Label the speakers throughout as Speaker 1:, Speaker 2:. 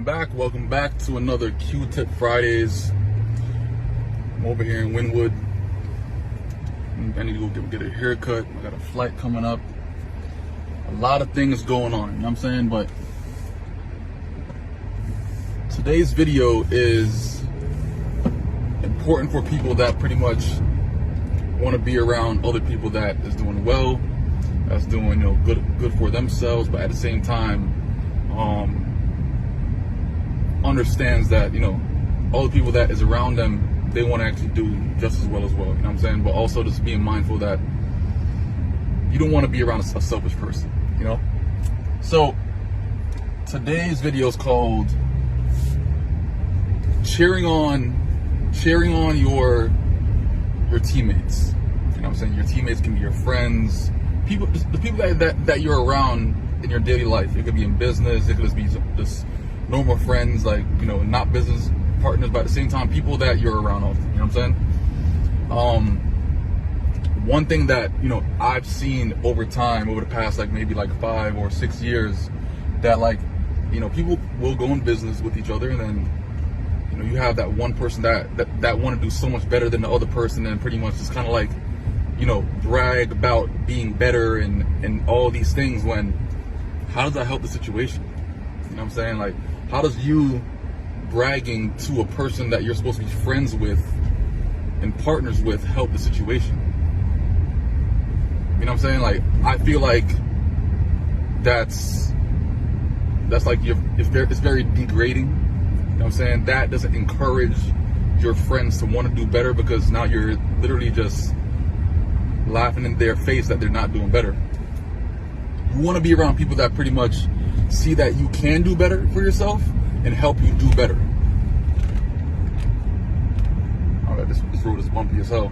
Speaker 1: Welcome back to another Q-Tip Fridays. I'm over here in Wynwood. I need to go get a haircut. I got a flight coming up. A lot of things going on, you know what I'm saying? But today's video is important for people that pretty much want to be around other people that is doing well, that's doing good for themselves, but at the same time understands that all the people that is around them, they want to actually do just as well, you know what I'm saying? But also just being mindful that you don't want to be around a selfish person, So today's video is called cheering on your teammates. You know what I'm saying? Your teammates can be your friends, the people that you're around in your daily life. It could be in business, it could just be just normal friends, not business partners, but at the same time, people that you're around often. You know what I'm saying? One thing that I've seen over time, over the past maybe 5 or 6 years, that people will go in business with each other, and then you have that one person that want to do so much better than the other person, and pretty much just kind of brag about being better and all these things. When how does that help the situation? You know what I'm saying? How does you bragging to a person that you're supposed to be friends with and partners with help the situation? You know what I'm saying? I feel like that's it's very degrading. You know what I'm saying? That doesn't encourage your friends to want to do better, because now you're literally just laughing in their face that they're not doing better. You want to be around people that pretty much see that you can do better for yourself and help you do better. Alright, this road is bumpy as hell.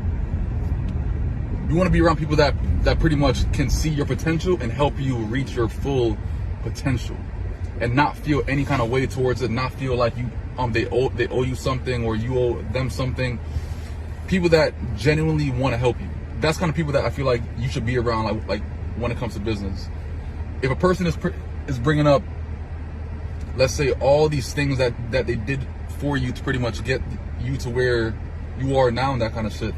Speaker 1: You want to be around people that pretty much can see your potential and help you reach your full potential, and not feel any kind of way towards it, not feel like they owe you something or you owe them something. People that genuinely want to help you. That's kind of people that I feel like you should be around, like when it comes to business. If a person is bringing up, let's say, all these things that they did for you to pretty much get you to where you are now and that kind of shit,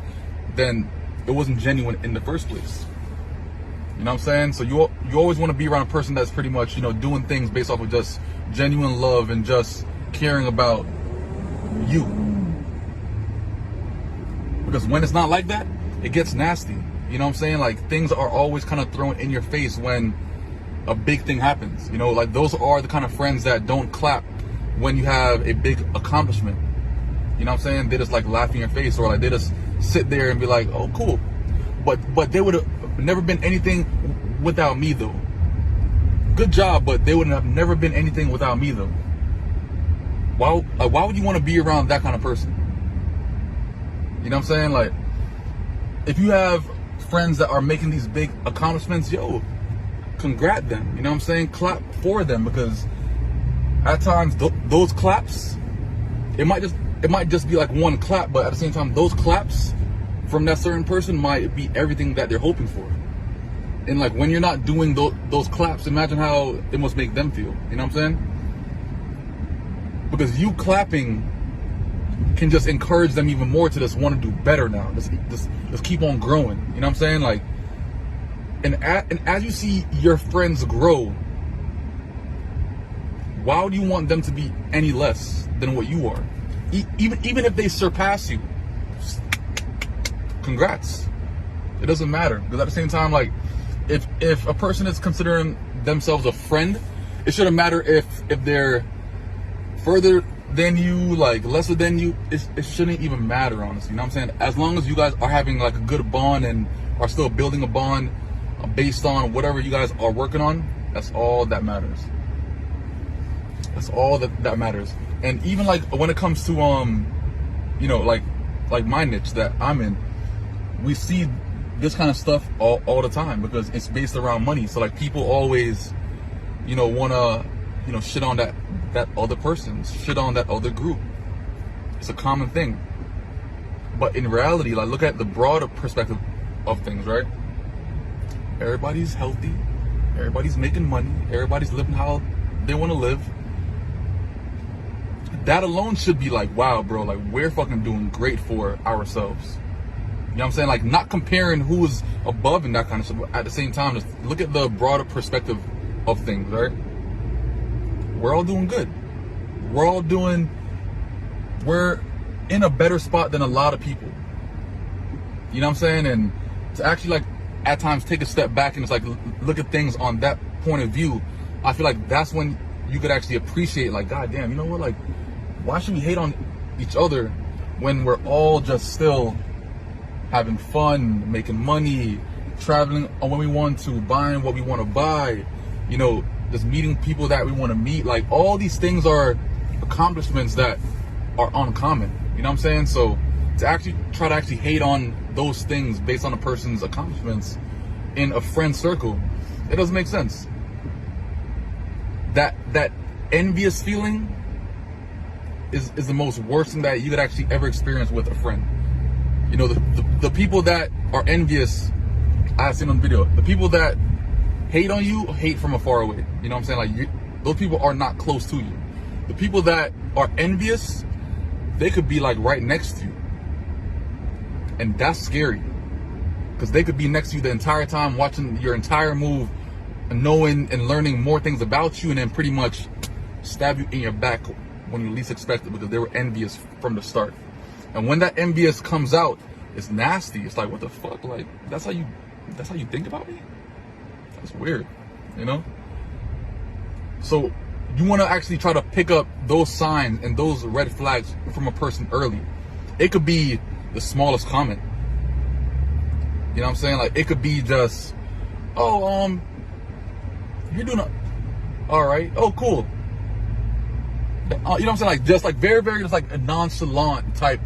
Speaker 1: then it wasn't genuine in the first place. You know what I'm saying? So you always want to be around a person that's pretty much doing things based off of just genuine love and just caring about you. Because when it's not like that, it gets nasty. You know what I'm saying? Things are always kind of thrown in your face when a big thing happens. Those are the kind of friends that don't clap when you have a big accomplishment. You know what I'm saying? They just laugh in your face, or they just sit there and be like, oh, cool. But they would have never been anything without me, though. Good job, but they would have never been anything without me, though. Why would you want to be around that kind of person? You know what I'm saying? If you have friends that are making these big accomplishments, congrat them. You know what I'm saying? Clap for them, because at times those claps, it might just be one clap, but at the same time, those claps from that certain person might be everything that they're hoping for. And when you're not doing those claps, imagine how it must make them feel. You know what I'm saying? Because you clapping can just encourage them even more to just want to do better now. Just keep on growing. You know what I'm saying? And as you see your friends grow, why would you want them to be any less than what you are? Even if they surpass you, congrats. It doesn't matter, because at the same time, if a person is considering themselves a friend, it shouldn't matter if they're further than you, lesser than you. It shouldn't even matter, honestly. You know what I'm saying? As long as you guys are having a good bond and are still building a bond based on whatever you guys are working on, that's all that matters. That's all that matters. And even when it comes to my niche that I'm in, we see this kind of stuff all the time, because it's based around money. So people always wanna shit on that other person, shit on that other group. It's a common thing. But in reality, look at the broader perspective of things, right? Everybody's healthy, everybody's making money, everybody's living how they want to live. that alone should be like, wow, bro, like we're fucking doing great for ourselves. You know what I'm saying? Like, not comparing who is above and that kind of stuff, but at the same time, just look at the broader perspective of things, right? We're all doing good. We're in a better spot than a lot of people. You know what I'm saying? And to actually, like, at times take a step back and just like look at things on that point of view, I feel like that's when you could actually appreciate, like, God damn, you know what? Like, why should we hate on each other when we're all just still having fun, making money, traveling when we want to, buying what we want to buy, you know, just meeting people that we want to meet. Like, all these things are accomplishments that are uncommon. You know what I'm saying? So to actually try to actually hate on those things based on a person's accomplishments in a friend circle, it doesn't make sense. That envious feeling is the most worst thing that you could actually ever experience with a friend. You know, the people that are envious, I've seen on video, the people that hate on you, hate from afar away. You know what I'm saying? Like, those people are not close to you. The people that are envious, they could be like right next to you. And that's scary. Because they could be next to you the entire time, watching your entire move, and knowing and learning more things about you, and then pretty much stab you in your back when you least expect it, because they were envious from the start. And when that envious comes out, it's nasty. It's like, what the fuck? Like, that's how you think about me? That's weird, you know? So you want to actually try to pick up those signs and those red flags from a person early. It could be the smallest comment. You know what I'm saying? Like, it could be just, oh, you're doing all right. Oh, cool. You know what I'm saying? Like, just like very, very just like a nonchalant type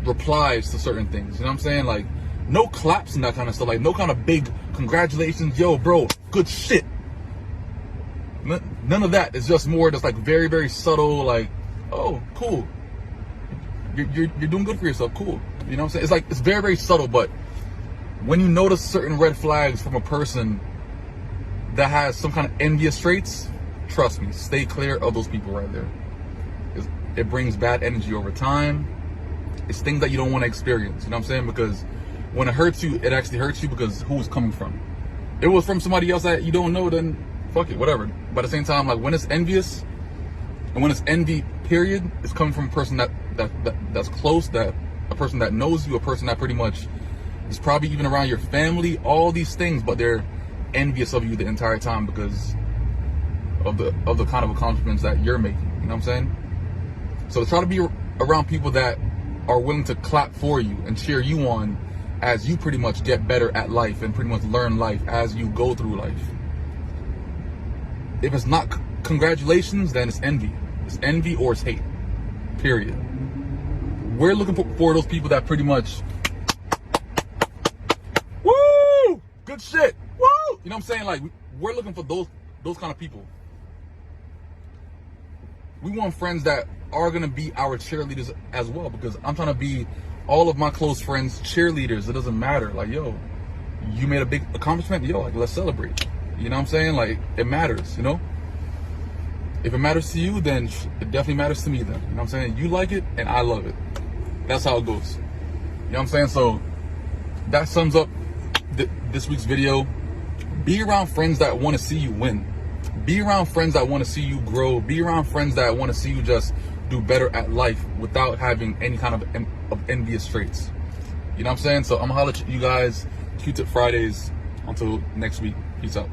Speaker 1: replies to certain things. You know what I'm saying? Like, no claps and that kind of stuff. Like, no kind of big congratulations, yo, bro, good shit. None of that. It's just more just like very, very subtle, like, oh, cool. You're doing good for yourself. Cool. You know what I'm saying? It's like, it's very, very subtle, but when you notice certain red flags from a person that has some kind of envious traits, trust me, stay clear of those people right there. It brings bad energy over time. It's things that you don't want to experience. You know what I'm saying? Because when it hurts you, it actually hurts you because who it's coming from. If it was from somebody else that you don't know, then fuck it, whatever. But at the same time, like, when it's envious, and when it's envy, period, it's coming from a person that's close, that a person that knows you, a person that pretty much is probably even around your family, all these things, but they're envious of you the entire time because of the kind of accomplishments that you're making. You know what I'm saying? So try to be around people that are willing to clap for you and cheer you on as you pretty much get better at life and pretty much learn life as you go through life. If it's not congratulations, then it's envy. It's envy or it's hate. Period. We're looking for those people that pretty much, woo, good shit, woo. You know what I'm saying? Like, we're looking for those kind of people. We want friends that are gonna be our cheerleaders as well, because I'm trying to be all of my close friends cheerleaders. It doesn't matter. Like, yo, you made a big accomplishment, yo, like, let's celebrate. You know what I'm saying? Like, it matters, you know? If it matters to you, then it definitely matters to me then. You know what I'm saying? You like it, and I love it. That's how it goes. You know what I'm saying? So, that sums up this week's video. Be around friends that want to see you win. Be around friends that want to see you grow. Be around friends that want to see you just do better at life without having any kind of envious traits. You know what I'm saying? So, I'm going to holler at you guys. Q-Tip Fridays. Until next week. Peace out.